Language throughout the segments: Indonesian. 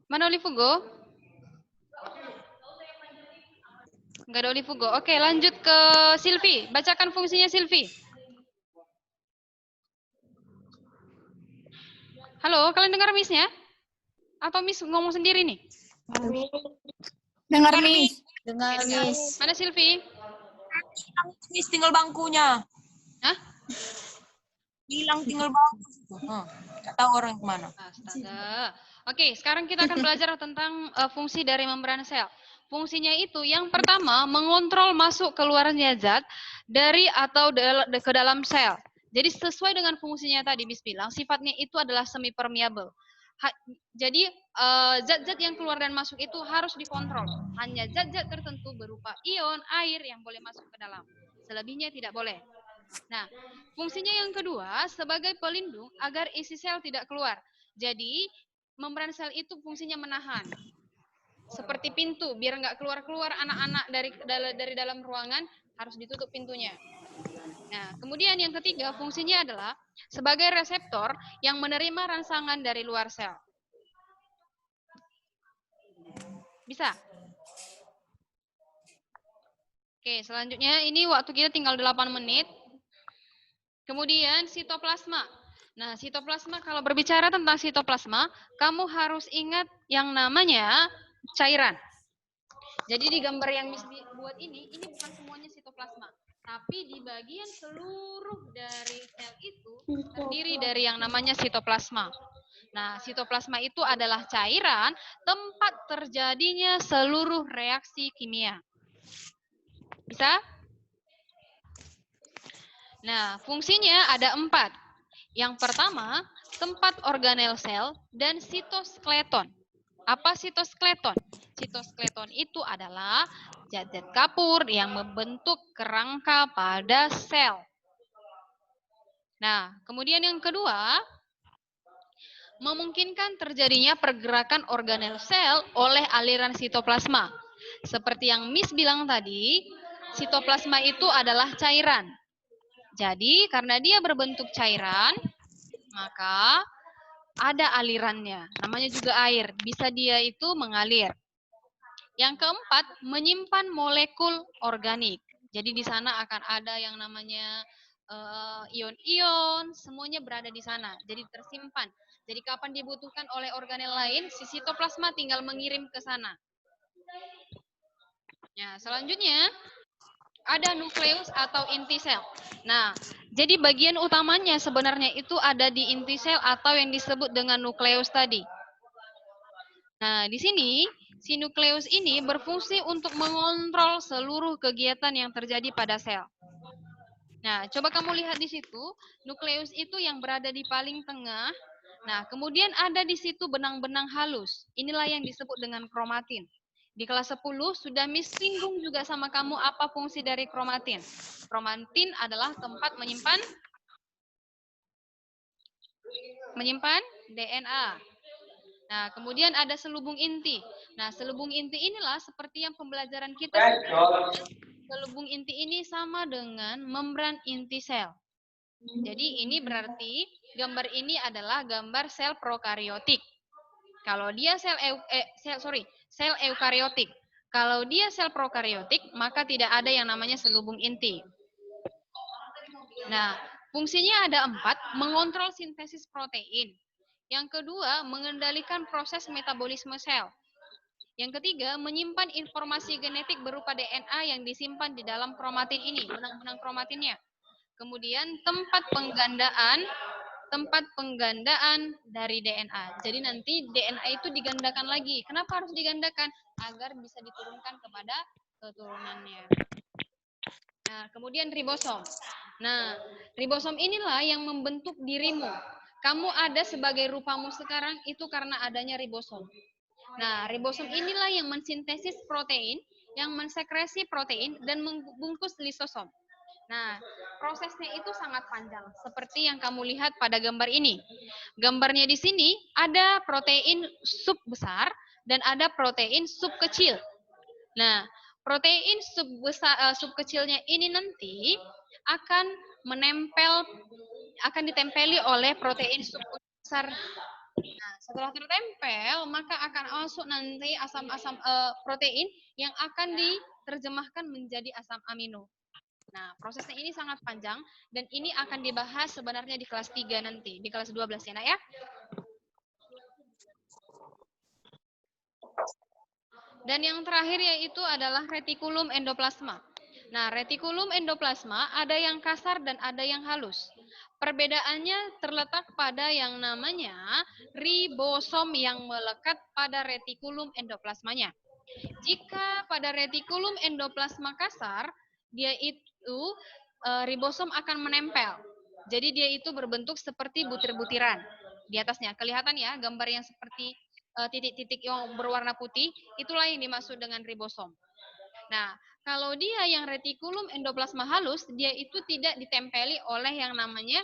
Mana Olifugo? Nggak ada Olifugo. Oke, lanjut ke Silvi. Bacakan fungsinya Silvi. Halo, kalian dengar Miss-nya? Atau Miss ngomong sendiri nih? Dengar, Miss. Dengar, Miss. Mana Silvi? Miss, tinggal bangkunya. Hah? Hilang tinggal bangku. Nggak tahu orang kemana. Astaga. Oke, sekarang kita akan belajar tentang fungsi dari membran sel. Fungsinya itu yang pertama mengontrol masuk keluarnya zat dari atau ke dalam sel. Jadi sesuai dengan fungsinya tadi Miss bilang, sifatnya itu adalah semi permeable. Jadi zat-zat yang keluar dan masuk itu harus dikontrol. Hanya zat-zat tertentu berupa ion, air yang boleh masuk ke dalam. Selebihnya tidak boleh. Nah, fungsinya yang kedua sebagai pelindung agar isi sel tidak keluar. Jadi, membran sel itu fungsinya menahan. Seperti pintu, biar nggak keluar-keluar anak-anak dari dalam ruangan, harus ditutup pintunya. Nah, kemudian yang ketiga fungsinya adalah sebagai reseptor yang menerima rangsangan dari luar sel. Bisa? Oke, selanjutnya ini waktu kita tinggal 8 menit. Kemudian sitoplasma. Nah, sitoplasma, kalau berbicara tentang sitoplasma, kamu harus ingat yang namanya cairan. Jadi di gambar yang Miss buat ini bukan semuanya sitoplasma. Tapi di bagian seluruh dari sel itu terdiri dari yang namanya sitoplasma. Nah, sitoplasma itu adalah cairan tempat terjadinya seluruh reaksi kimia. Bisa? Nah, fungsinya ada 4. Yang pertama, tempat organel sel dan sitoskeleton. Apa sitoskeleton? Sitoskeleton itu adalah zat-zat kapur yang membentuk kerangka pada sel. Nah, kemudian yang kedua, memungkinkan terjadinya pergerakan organel sel oleh aliran sitoplasma. Seperti yang Miss bilang tadi, sitoplasma itu adalah cairan. Jadi, karena dia berbentuk cairan, maka ada alirannya. Namanya juga air. Bisa dia itu mengalir. Yang keempat, menyimpan molekul organik. Jadi di sana akan ada yang namanya ion-ion, semuanya berada di sana. Jadi tersimpan. Jadi kapan dibutuhkan oleh organel lain, si sitoplasma tinggal mengirim ke sana. Nah, selanjutnya ada nukleus atau inti sel. Nah, jadi bagian utamanya sebenarnya itu ada di inti sel atau yang disebut dengan nukleus tadi. Nah, di sini si nukleus ini berfungsi untuk mengontrol seluruh kegiatan yang terjadi pada sel. Nah, coba kamu lihat di situ, nukleus itu yang berada di paling tengah. Nah, kemudian ada di situ benang-benang halus. Inilah yang disebut dengan kromatin. Di kelas 10 sudah Miss singgung juga sama kamu apa fungsi dari kromatin. Kromatin adalah tempat menyimpan DNA. Nah, kemudian ada selubung inti. Nah, selubung inti inilah seperti yang pembelajaran kita. Selubung inti ini sama dengan membran inti sel. Jadi ini berarti gambar ini adalah gambar sel prokariotik. Kalau dia sel eukariotik. Kalau dia sel prokariotik, maka tidak ada yang namanya selubung inti. Nah, fungsinya ada 4, mengontrol sintesis protein. Yang kedua, mengendalikan proses metabolisme sel. Yang ketiga, menyimpan informasi genetik berupa DNA yang disimpan di dalam kromatin ini, benang-benang kromatinnya. Kemudian tempat penggandaan dari DNA. Jadi nanti DNA itu digandakan lagi. Kenapa harus digandakan? Agar bisa diturunkan kepada keturunannya. Nah, kemudian ribosom. Nah, ribosom inilah yang membentuk dirimu. Kamu ada sebagai rupamu sekarang itu karena adanya ribosom. Nah, ribosom inilah yang mensintesis protein, yang mensekresi protein, dan membungkus lisosom. Nah, prosesnya itu sangat panjang, seperti yang kamu lihat pada gambar ini. Gambarnya di sini ada protein sub besar dan ada protein sub kecil. Nah, protein sub kecilnya ini nanti akan ditempeli oleh protein sub besar Nah, setelah tertempel, maka akan masuk nanti asam-asam protein yang akan diterjemahkan menjadi asam amino. Nah, prosesnya ini sangat panjang dan ini akan dibahas sebenarnya di kelas 3 nanti, di kelas 12 ya, Nak ya. Dan yang terakhir yaitu adalah retikulum endoplasma. Nah, retikulum endoplasma ada yang kasar dan ada yang halus. Perbedaannya terletak pada yang namanya ribosom yang melekat pada retikulum endoplasmanya. Jika pada retikulum endoplasma kasar, dia itu ribosom akan menempel. Jadi dia itu berbentuk seperti butir-butiran di atasnya. Kelihatan ya gambar yang seperti titik-titik yang berwarna putih, itulah yang dimaksud dengan ribosom. Nah, kalau dia yang retikulum endoplasma halus, dia itu tidak ditempeli oleh yang namanya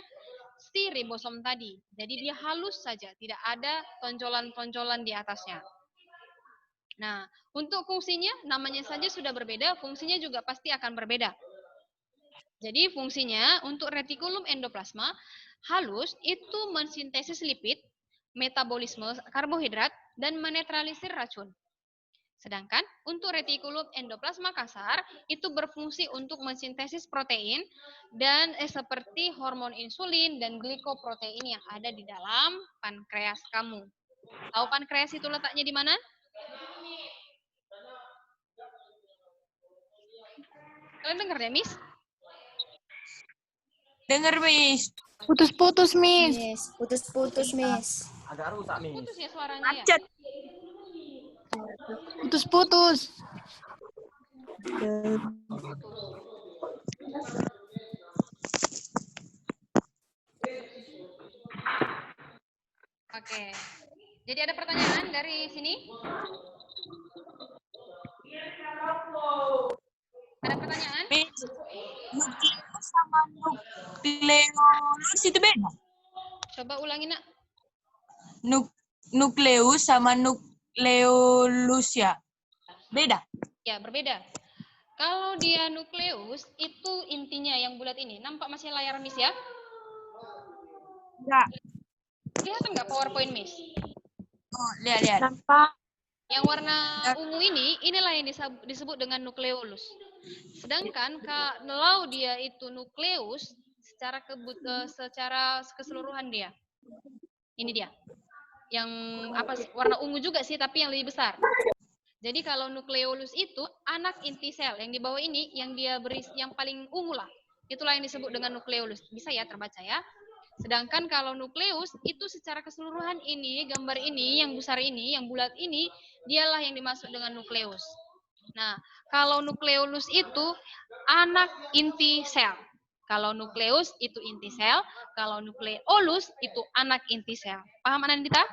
si ribosom tadi. Jadi dia halus saja, tidak ada tonjolan-tonjolan di atasnya. Nah, untuk fungsinya, namanya saja sudah berbeda, fungsinya juga pasti akan berbeda. Jadi fungsinya untuk retikulum endoplasma halus itu mensintesis lipid, metabolisme karbohidrat, dan menetralisir racun. Sedangkan untuk retikulum endoplasma kasar itu berfungsi untuk mensintesis protein dan seperti hormon insulin dan glikoprotein yang ada di dalam pankreas kamu. Tahu pankreas itu letaknya di mana? Kalian dengar ya, Miss? Dengar, Miss. Putus-putus, Miss. Miss, putus-putus, Miss. Agak rusak, Miss. Putus ya suaranya ya? Macet. Putus-putus. Oke. Jadi ada pertanyaan dari sini? Ada pertanyaan? Miss, nukleus sama nukleolus itu beda? Coba ulangi, Nak. Nukleus sama nukleolus ya? Beda? Ya, berbeda. Kalau dia nukleus, itu intinya yang bulat ini. Nampak masih layar, Miss ya? Enggak. Kelihatan nggak PowerPoint, Miss? Oh, lihat. Nampak. Yang warna ungu ini, inilah yang disebut dengan nukleolus. Sedangkan kalau dia itu nukleus, secara keseluruhan dia. Ini dia. Yang apa sih? Warna ungu juga sih, tapi yang lebih besar. Jadi kalau nukleolus itu anak inti sel. Yang di bawah ini, yang dia yang paling ungu lah. Itulah yang disebut dengan nukleolus. Bisa ya terbaca ya? Sedangkan kalau nukleus itu secara keseluruhan ini, gambar ini, yang besar ini, yang bulat ini, dialah yang dimaksud dengan nukleus. Nah, kalau nukleolus itu anak inti sel. Kalau nukleus itu inti sel, kalau nukleolus itu anak inti sel. Paham, Anandita?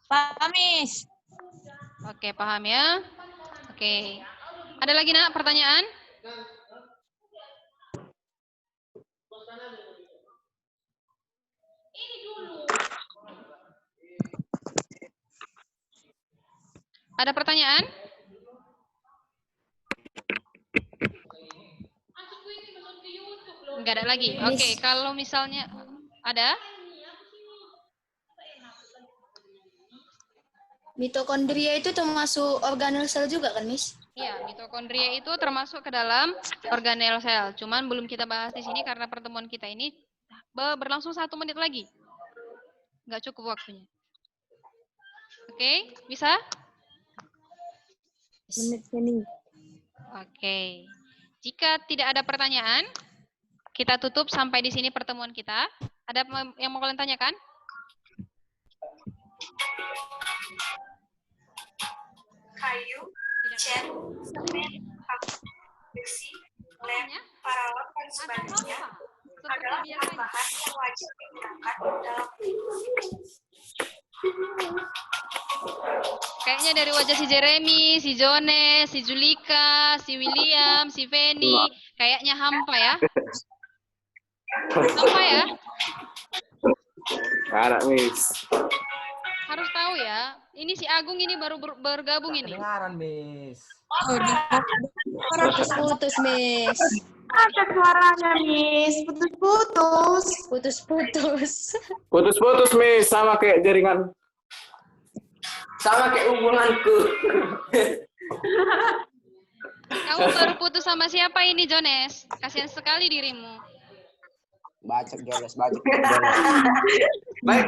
Paham, Miss. Oke, paham ya? Oke. Ada lagi, Nak, pertanyaan? Ada pertanyaan? Enggak ada lagi. Oke, kalau misalnya ada? Mitokondria itu termasuk organel sel juga kan, Miss? Iya, mitokondria itu termasuk ke dalam organel sel. Cuman belum kita bahas di sini karena pertemuan kita ini berlangsung 1 menit lagi. Nggak cukup waktunya. Oke, bisa? Oke. Jika tidak ada pertanyaan, kita tutup sampai di sini pertemuan kita. Ada yang mau kalian tanyakan? Kayu, cat, semen, besi, lem, paralon, dan sebagainya adalah bahan yang wajib digunakan dalam Kayaknya dari wajah si Jeremy, si Jones, si Julika, si William, si Feni, kayaknya hampa ya. Hampa ya? Ada, Miss. Harus tahu ya. Ini si Agung ini baru bergabung ini. Kedengaran, Miss. Putus-putus, Miss. Ada suaranya, Miss. Putus-putus. Putus-putus. Putus-putus, Miss. Sama kayak jaringan. Sama kayak hubunganku. Kamu baru putus sama siapa ini, Jones? Kasihan sekali dirimu. Bacot, Jones. Bacot. Baik,